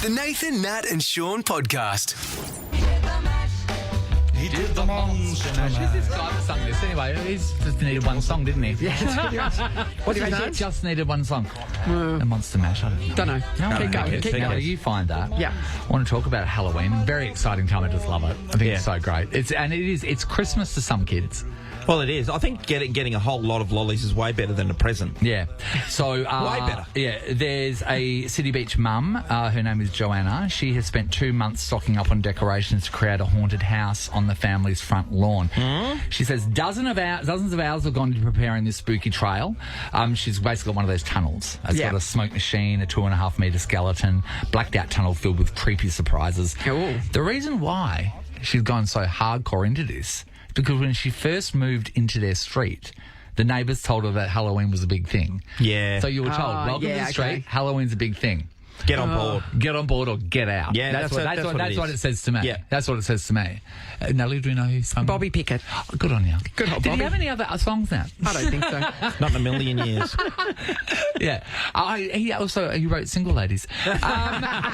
The Nathan, Nat and Shaun podcast. He did the monster mash. Who's this guy that sung this anyway? He just needed one song, didn't he? What do you He think? just needed one song. The Monster Mash. I Don't know. Keep going. Keep going. You find that. Yeah. I want to talk about Halloween. Very exciting time. I just love it. I think it's so great. It's Christmas to some kids. Well, it is. I think getting a whole lot of lollies is way better than a present. Yeah. So Way better. Yeah. There's a City Beach mum. Her name is Joanna. She has spent 2 months stocking up on decorations to create a haunted house on the family's front lawn. She says dozens of hours have gone into preparing this spooky trail. She's basically got one of those tunnels. It's got a smoke machine, a 2.5 metre skeleton, blacked out tunnel filled with creepy surprises. Ooh. The reason why she's gone so hardcore into this because when she first moved into their street, the neighbours told her that Halloween was a big thing. Yeah. So you were told, welcome to the street, Halloween's a big thing. Get on board. Get on board or get out. Yeah, that's what it says to me. Yeah. That's what it says to me. Natalie, do you know who sung? Bobby Pickett. Oh, good on you. Good old Did Bobby. he have any other songs now? I don't think so. Not in a million years. Yeah. He wrote Single Ladies.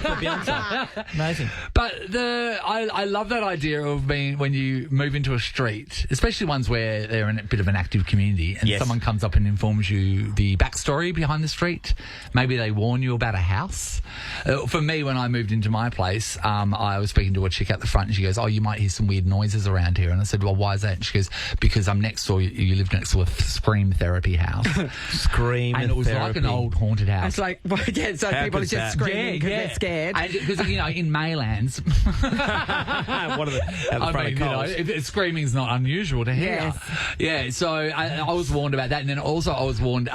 Beyonce. Amazing. But I love that idea of when you move into a street, especially ones where they're in a bit of an active community, and someone comes up and informs you the backstory behind the street. Maybe they warn you about a house. For me, when I moved into my place, I was speaking to a chick at the front, and she goes, "Oh, you might hear some weird noises around here." And I said, "Well, why is that?" And she goes, "Because I'm next door. You live next to a scream therapy house." Scream And it was like an old haunted house. It's like, so How people are good's just that? screaming because they're scared. Because, in Maylands, What are at the front of Coles? screaming's not unusual to hear. Yes. Yeah, so I was warned about that. And then also I was warned,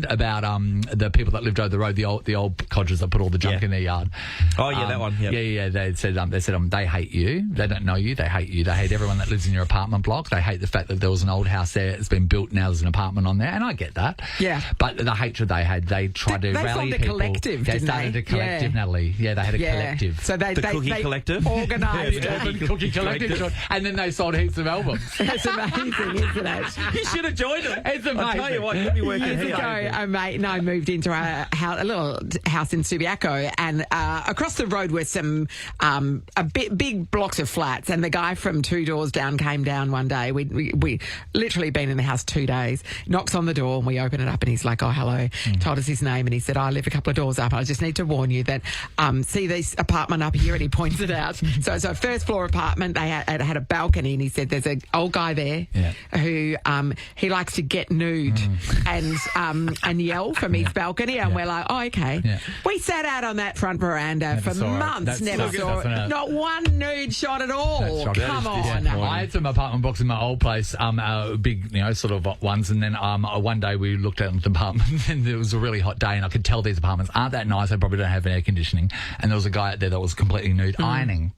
about the people that lived over the road, the old codgers that put all the junk in their yard. Oh, yeah, that one. Yep. Yeah. They said they hate you. They don't know you. They hate you. They hate everyone that lives in your apartment block. They hate the fact that there was an old house there. It's been built now. There's an apartment on there, and I get that. Yeah. But the hatred they had, they tried to They rally formed a people. collective, They didn't started they? a collective, Yeah. Natalie. Yeah, they had a collective. So they Cookie Collective? organised Yeah, it. the Cookie Collective. And then they sold heaps of albums. It's amazing, isn't it? You should have joined them. It's amazing. I'll tell you what, you'll be working Years here. ago, a mate and I moved into a little house in Subiaco, and across the road were some big blocks of flats. And the guy from 2 doors down came down one day. We literally been in the house 2 days. Knocks on the door, and we open it up, and he's like, "Oh, hello." Told us his name, and he said, "I live a couple of doors up. I just need to warn you that see this apartment up here," and he points it out. So it's a first floor apartment. They had a balcony, and he said, "There's an old guy there who he likes to get nude and yell from his balcony." And we're like, "Oh, okay." Yeah. We sat out on that front veranda for saw it. months. That's Never saw it. enough. Not one nude shot at all. Come on. I had some apartment blocks in my old place, big, sort of ones, and then one day we looked at the apartment, and it was a really hot day, and I could tell these apartments aren't that nice. They probably don't have air conditioning, and there was a guy out there that was completely nude ironing.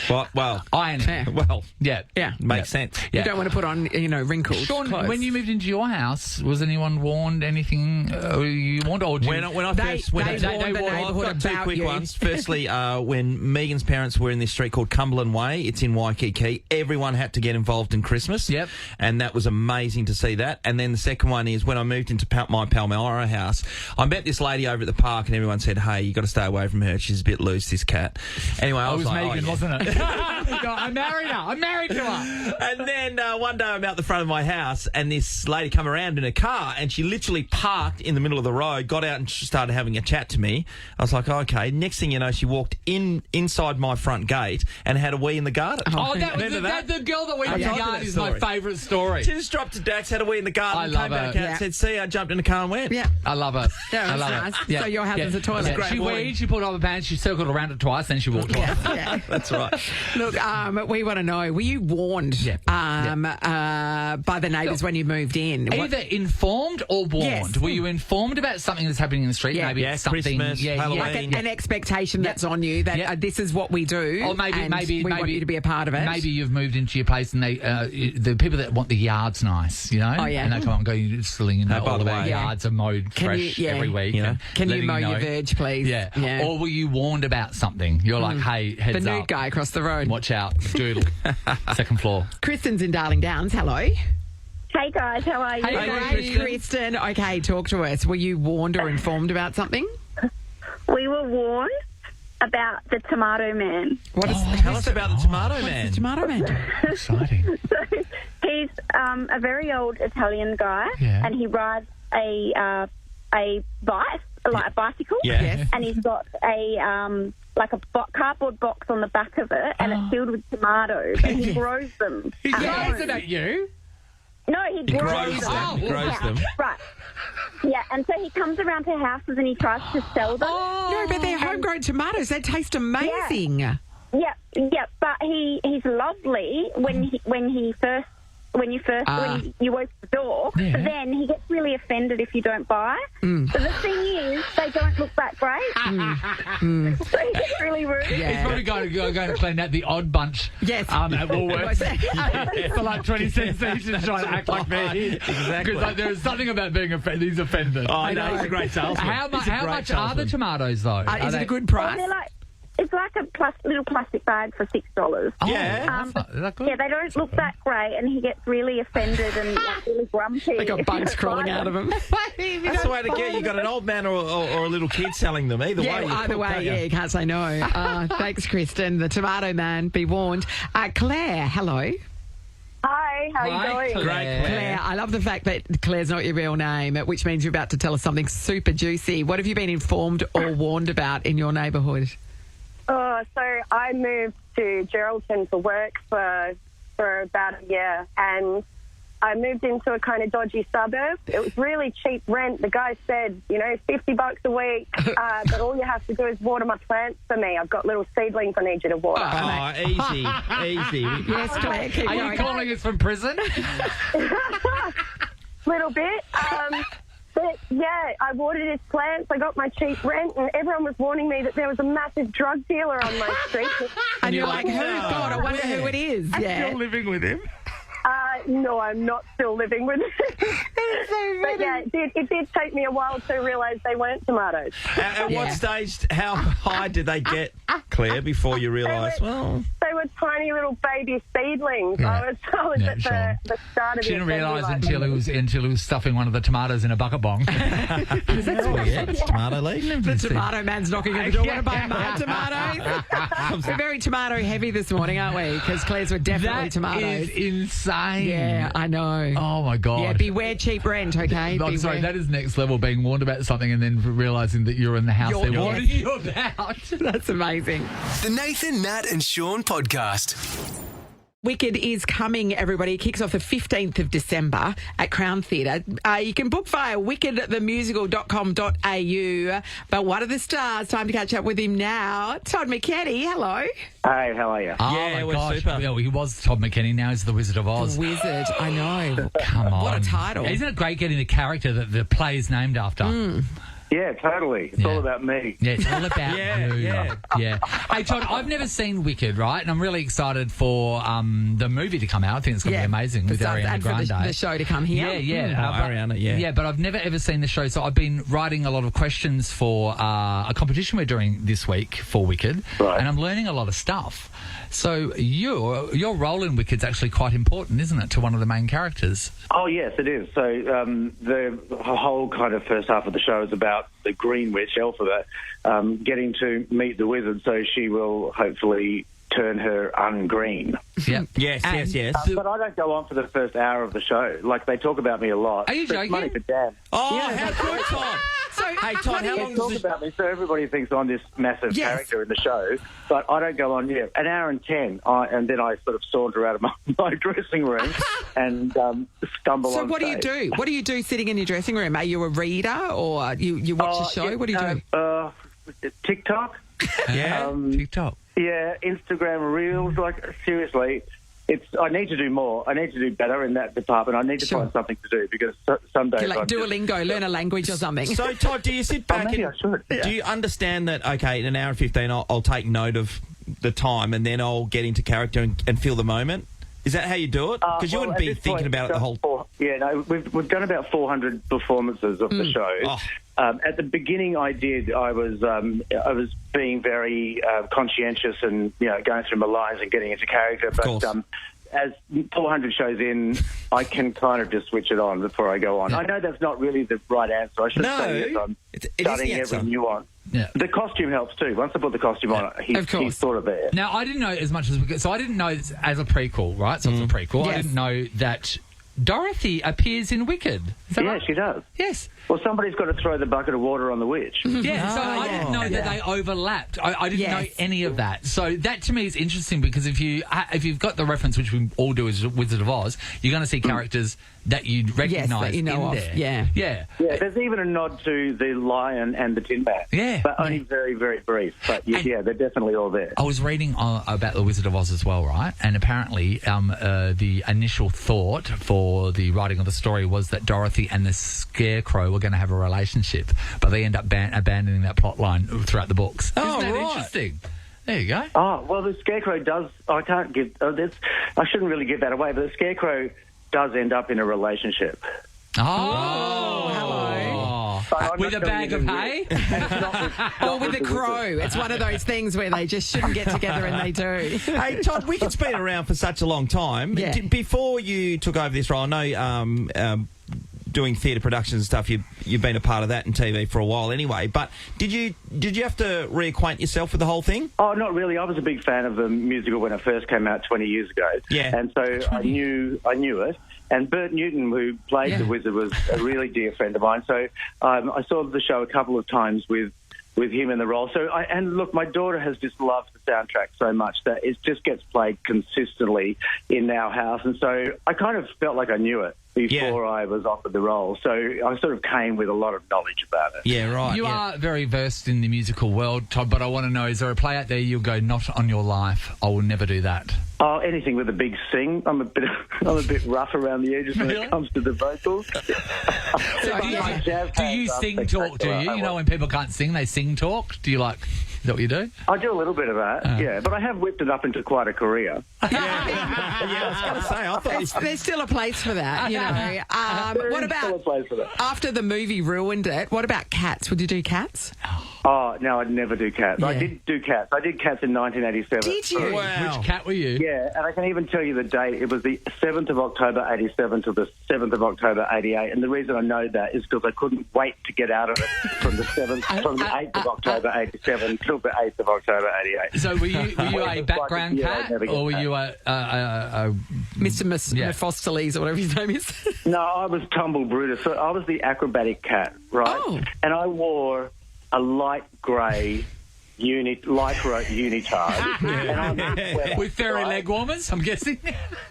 Well, Ironing. well, Yeah. makes sense. Yeah. You don't want to put on, wrinkled Sean, clothes. when you moved into your house, was anyone warned? Anything you warned? Or When I first went they warned the I've neighbourhood got two about quick you. ones. Firstly, when Megan's parents were in this street called Cumberland Way, it's in Waikiki, everyone had to get involved in Christmas. Yep. And that was amazing to see that. And then the second one is when I moved into my Palmyra house, I met this lady over at the park, and everyone said, "Hey, you got to stay away from her. She's a bit loose, this cat." Anyway, I was like, Megan, wasn't it? I married her. I'm married to her. And then one day I'm out the front of my house, and this lady come around in a car, and she literally parked in the middle of the road, got out and started having a chat to me. I was like, okay. Next thing you know, she walked inside my front gate and had a wee in the garden. Oh, that was Remember the girl that went in the told you garden that is my story. favourite story. She just dropped to Dax, had a wee in the garden, I came love back her. out and said, "See, I jumped in the car and went." Yeah. I love her. Yeah, I that's love nice. her. So your house is a toilet. Yeah. She weed, she pulled up her pants, she circled around it twice, then she walked off. Yeah. That's right. Look, we want to know, were you warned by the neighbours when you moved in? Either informed or warned. Yes. Were you informed about something that's happening in the street? Yeah. Maybe Yeah, it's something. Christmas, Halloween. Like an expectation that's on you that this is what we do, Or maybe we want you to be a part of it. Maybe you've moved into your place and the people that want the yards nice, Oh, yeah. and they come on and go, "You're just filling in by all the of our way, yards are mowed fresh every week." Yeah. Can you letting mow know. your verge, please? Yeah. Or were you warned about something? You're like, "Hey, The heads nude up. guy across the road. Watch out. Doodle." Second floor. Kristen's in Darling Downs. Hello. Hey guys, how are you? Hey, Kristen. Okay, talk to us. Were you warned or informed about something? We we were warned about the Tomato Man. Tell us about the Tomato Man. The Tomato Man. Exciting. So he's a very old Italian guy, Yeah. and he rides a bicycle. Yeah. Yes. And he's got a cardboard box on the back of it, and it's filled with tomatoes, and he grows them. He at throws home. it at you. No, he grows grows them. them. He grows them. Right. Yeah, and so he comes around to houses and he tries to sell them. No, but they're homegrown tomatoes. They taste amazing. Yeah, but he's lovely when you open the door. Yeah. But then he gets really offended if you don't buy. But the thing is, they don't look that great. So he gets really rude. He's probably going to clean out the odd bunch. Yes. At Woolworths. Yes. For like 20 cents each and trying to act like me. Exactly. Because there is something about being offended. He's offended. Oh, no, he's a great salesman. How He's a great much are the salesman. tomatoes, though? Is it a good Well, price? they're it's like a little plastic bag for $6. Oh, Yeah. that's not- is that good? Yeah, they don't look that great, and he gets really offended and really grumpy. They got bugs crawling out of them. That's the way to get. You got an old man or a little kid selling them. Either way, Yeah, you're either cooked, way, aren't you? yeah, you can't say no. Thanks, Kristen. The Tomato Man, be warned. Claire, hello. Hi, how Hi, you doing? Great, Claire, I love the fact that Claire's not your real name, which means you're about to tell us something super juicy. What have you been informed or warned about in your neighbourhood? Oh, so I moved to Geraldton for work for about a year, and I moved into a kind of dodgy suburb. It was really cheap rent. The guy said, $50 a week, but all you have to do is water my plants for me. I've got little seedlings I need you to water. Oh, easy. Yes, Claire, keep Are going. you calling us from prison? Little bit. But yeah, I watered his plants. I got my cheap rent, and everyone was warning me that there was a massive drug dealer on my street. And you're like, who? God, I wonder who it is. Yeah. Still living with him? No, I'm not still living with it. But yeah, it did take me a while to realise they weren't tomatoes. At what Yeah. stage, how high did they get, Claire, before you realised, well... They were tiny little baby seedlings. Yeah. I was Yeah, at sure. the start of She the didn't realise assembly line. until he was stuffing one of the tomatoes in a bucket bong. That's weird. It's tomato leaf. The Tomato Man's knocking at the door. Want to buy my tomatoes? We're very tomato heavy this morning, aren't we? Because Claire's were definitely That tomatoes. is insane. Yeah, I know. Oh, my God. Yeah, beware cheap rent, okay? I'm sorry, Beware. that is next level, being warned about something and then realising that you're in the house You're- they're warning you about. That's amazing. The Nathan, Nat and Shaun podcast. Wicked is coming, everybody. It kicks off the 15th of December at Crown Theatre. You can book via wickedthemusical.com.au. But what are the stars? Time to catch up with him now. Todd McKenny, hello. Hey, how are you? Oh, Yeah, my we're gosh. super. Well, he was Todd McKenny, now he's the Wizard of Oz. Wizard, I know. Come on. What a title. Isn't it great getting the character that the play is named after? Yeah, totally. It's Yeah. all about me. Yeah, it's all about Yeah, you. yeah. Hey, Todd, I've never seen Wicked, right? And I'm really excited for the movie to come out. I think it's going to be amazing with Ariana and for Grande. the show to come here. Yeah. Ariana, yeah. Yeah, but I've never ever seen the show, so I've been writing a lot of questions for a competition we're doing this week for Wicked, Right. and I'm learning a lot of stuff. So your role in Wicked's actually quite important, isn't it, to one of the main characters? Oh, yes, it is. So the whole kind of first half of the show is about the Green Witch, Elphaba, getting to meet the wizard, so she will hopefully turn her ungreen. Yeah. Yes. But I don't go on for the first hour of the show. Like, they talk about me a lot. Are you But it's joking? money for Dan. Oh, how good, Todd. Hey, Todd, how They long talk does this... about me, so everybody thinks I'm this massive Yes. character in the show. But I don't go on, an hour and 10, and then I sort of saunter out of my dressing room and stumble on So what do you stage. do? What do you do sitting in your dressing room? Are you a reader or you watch the show? Yeah, What do you do? TikTok. Yeah. TikTok. Yeah, Instagram Reels. Like, seriously, I need to do more. I need to do better in that department. I need to Sure. find something to do because some days Do you like I'm just- Duolingo, learn a language or something? So, Todd, do you sit back maybe and... I should. Do you understand that, okay, in an hour and 15, I'll take note of the time and then I'll get into character and feel the moment? Is that how you do it? Because you well, wouldn't at be this thinking point, about it the whole... we've done about 400 performances of the show. Oh. At the beginning, I was being very conscientious and going through my lines and getting into character. But course. as 400 shows in, I can kind of just switch it on before I go on. I know that's not really the right answer. I should say that I'm studying every nuance. Yeah. The costume helps too. Once I put the costume on, he's sort of there. Now, I didn't know as much as... So I didn't know it's as a prequel, right? So it's a prequel. Yes. I didn't know that Dorothy appears in Wicked. Is that right? She does. Yes. Well, somebody's got to throw the bucket of water on the witch. Yeah, so I didn't know that they overlapped. I didn't know any of that. So that to me is interesting because if you've got the reference, which we all do as Wizard of Oz, you're going to see characters that you'd recognise that you know in of. there. Yeah. Yeah, there's even a nod to the lion and the Tin Man. Yeah. But only very, very brief. But they're definitely all there. I was reading about the Wizard of Oz as well, right? And apparently the initial thought for the writing of the story was that Dorothy and the Scarecrow were going to have a relationship, but they end up abandoning that plot line throughout the books. Isn't that interesting? There you go. Oh, well, the Scarecrow does... I can't give... I shouldn't really give that away, but the Scarecrow does end up in a relationship. Hello. With a bag of hay? Or with a crow. It's one of those things where they just shouldn't get together and they do. Hey, Todd, Wicked's been around for such a long time. Yeah. Before you took over this role, I know doing theatre productions and stuff, you've been a part of that in TV for a while anyway, but did you have to reacquaint yourself with the whole thing? Oh, not really. I was a big fan of the musical when it first came out 20 years ago. Yeah. And so I knew it. And Bert Newton, who played the Wizard, was a really dear friend of mine. So I saw the show a couple of times with him in the role. So and look, my daughter has just loved the soundtrack so much that it just gets played consistently in our house. And so I kind of felt like I knew it before I was offered the role. So I sort of came with a lot of knowledge about it. Yeah, right. You are very versed in the musical world, Todd, but I want to know, is there a play out there you'll go, not on your life, I will never do that? Oh, anything with a big sing. I'm a bit rough around the edges when it comes to the vocals. Do you sing talk, do you? You know when people can't sing, they sing talk? Do you like... Is that what you do? I do a little bit of that, but I have whipped it up into quite a career. I was going to say, I thought... There's still a place for that, you know. What about, after the movie ruined it, what about Cats? Would you do Cats? Oh, no, I'd never do Cats. Yeah. I did do Cats. I did Cats in 1987. Did you? Wow. Which cat were you? Yeah, and I can even tell you the date. It was the 7th of October 87 to the 7th of October 88. And the reason I know that is because I couldn't wait to get out of it from the 8th of October 87 till the 8th of October 88. So were you a background cat, or were you a Mr. Mephistopheles or whatever his name is? No, I was Tumble Brutus. So I was the acrobatic cat, right? Oh. And I wore a light grey lycra unitard. And with furry leg warmers, I'm guessing?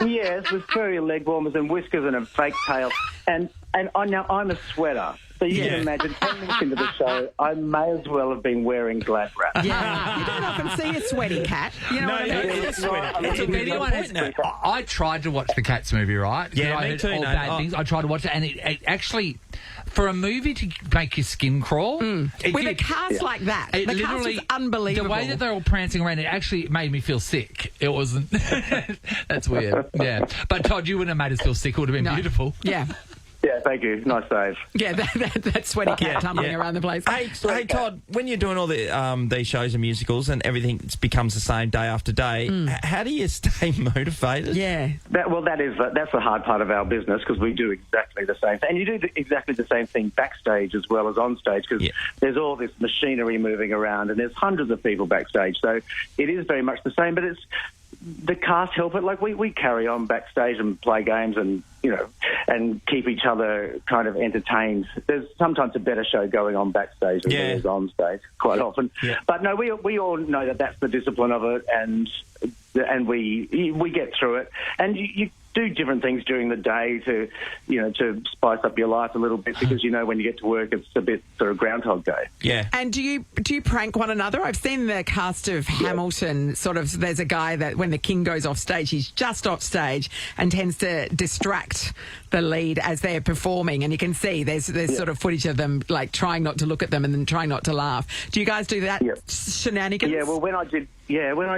Yes, with furry leg warmers and whiskers and a fake tail. And now I'm a sweater. So you can imagine, 10 minutes into the show, I may as well have been wearing glad wrap. Yeah, you don't often see a sweaty cat. You know what I mean? I tried to watch the Cats movie, right? Yeah, I me heard too. all bad things. I tried to watch it, and it actually, for a movie to make your skin crawl, With a cast like that, it the cast literally is unbelievable. The way that they're all prancing around, it actually made me feel sick. It wasn't. That's weird. Yeah, but Todd, you wouldn't have made us feel sick. It would have been beautiful. Yeah. Yeah, thank you. Nice save. Yeah, that sweaty cat tumbling around the place. Hey, Todd, when you're doing all these shows and musicals and everything becomes the same day after day, how do you stay motivated? Yeah. That's the hard part of our business, because we do exactly the same thing. And you do exactly the same thing backstage as well as on stage, because there's all this machinery moving around and there's hundreds of people backstage. So it is very much the same, but it's the cast help it. Like we carry on backstage and play games and, you know, and keep each other kind of entertained. There's sometimes a better show going on backstage than there is on stage, quite often. Yeah. But no, we all know that that's the discipline of it, and we get through it. And you do different things during the day to spice up your life a little bit, because you know when you get to work it's a bit sort of Groundhog Day. Yeah. And do you prank one another? I've seen the cast of Hamilton. Sort of, there's a guy that when the king goes off stage, he's just off stage and tends to distract the lead as they're performing, and you can see there's sort of footage of them like trying not to look at them and then trying not to laugh. Do you guys do that shenanigans? Yeah. Well, when I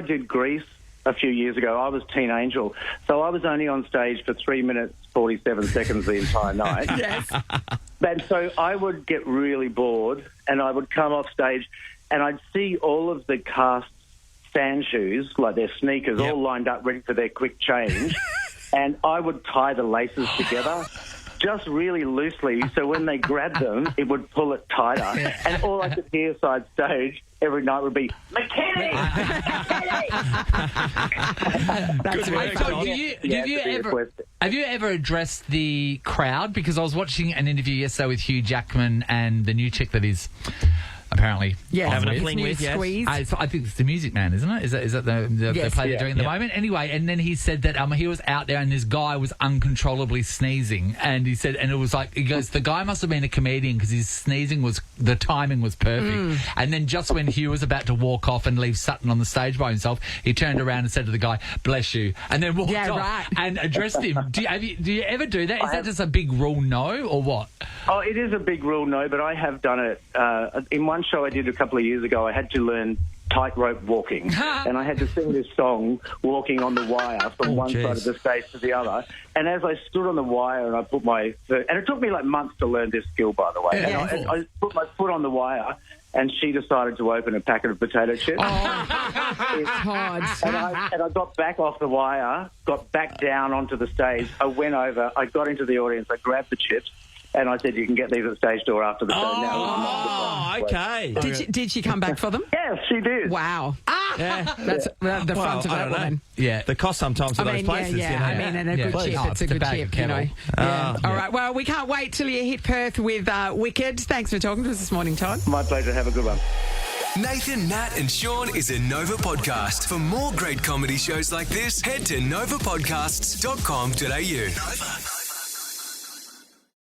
did Grease a few years ago, I was Teen Angel, so I was only on stage for 3 minutes 47 seconds the entire night. Yes. And so I would get really bored, and I would come off stage, and I'd see all of the cast's sand shoes, like their sneakers, all lined up ready for their quick change. And I would tie the laces together just really loosely, so when they grabbed them, it would pull it tighter. And all I could hear side stage every night would be, McKenny! That's work, So Todd. have you ever addressed the crowd? Because I was watching an interview yesterday with Hugh Jackman and the new chick that is apparently Having a with. fling with, yes. Squeeze. I think it's the Music Man, isn't it? Is that the Yes. play they're doing at the moment? Anyway, and then he said that he was out there and this guy was uncontrollably sneezing, and he said, and it was like, he goes, the guy must have been a comedian because his sneezing the timing was perfect. And then just when Hugh was about to walk off and leave Sutton on the stage by himself, he turned around and said to the guy, "Bless you," and then walked off and addressed him. Do you ever do that? Is that just a big rule no, or what? Oh, it is a big rule, no, but I have done it. In one show I did a couple of years ago, I had to learn tightrope walking, and I had to sing this song, Walking on the Wire, from one side of the stage to the other. And as I stood on the wire and I put my... And it took me like months to learn this skill, by the way. Yeah. And I put my foot on the wire, and she decided to open a packet of potato chips. Todd. And I got back off the wire, got back down onto the stage. I went over, I got into the audience, I grabbed the chips, and I said, "You can get these at the stage door after the show." Oh, okay. Did she come back for them? Yes, she did. Wow. That's the front of I that don't know. woman. Yeah. The cost sometimes of those places. Yeah. You know? I mean, and a good please. chip. Oh, It's a it's a good bag chip, of you know. kettle. Yeah. All right. Well, we can't wait till you hit Perth with Wicked. Thanks for talking to us this morning, Todd. My pleasure. Have a good one. Nathan, Nat and Sean is a Nova podcast. For more great comedy shows like this, head to novapodcasts.com.au. Nova.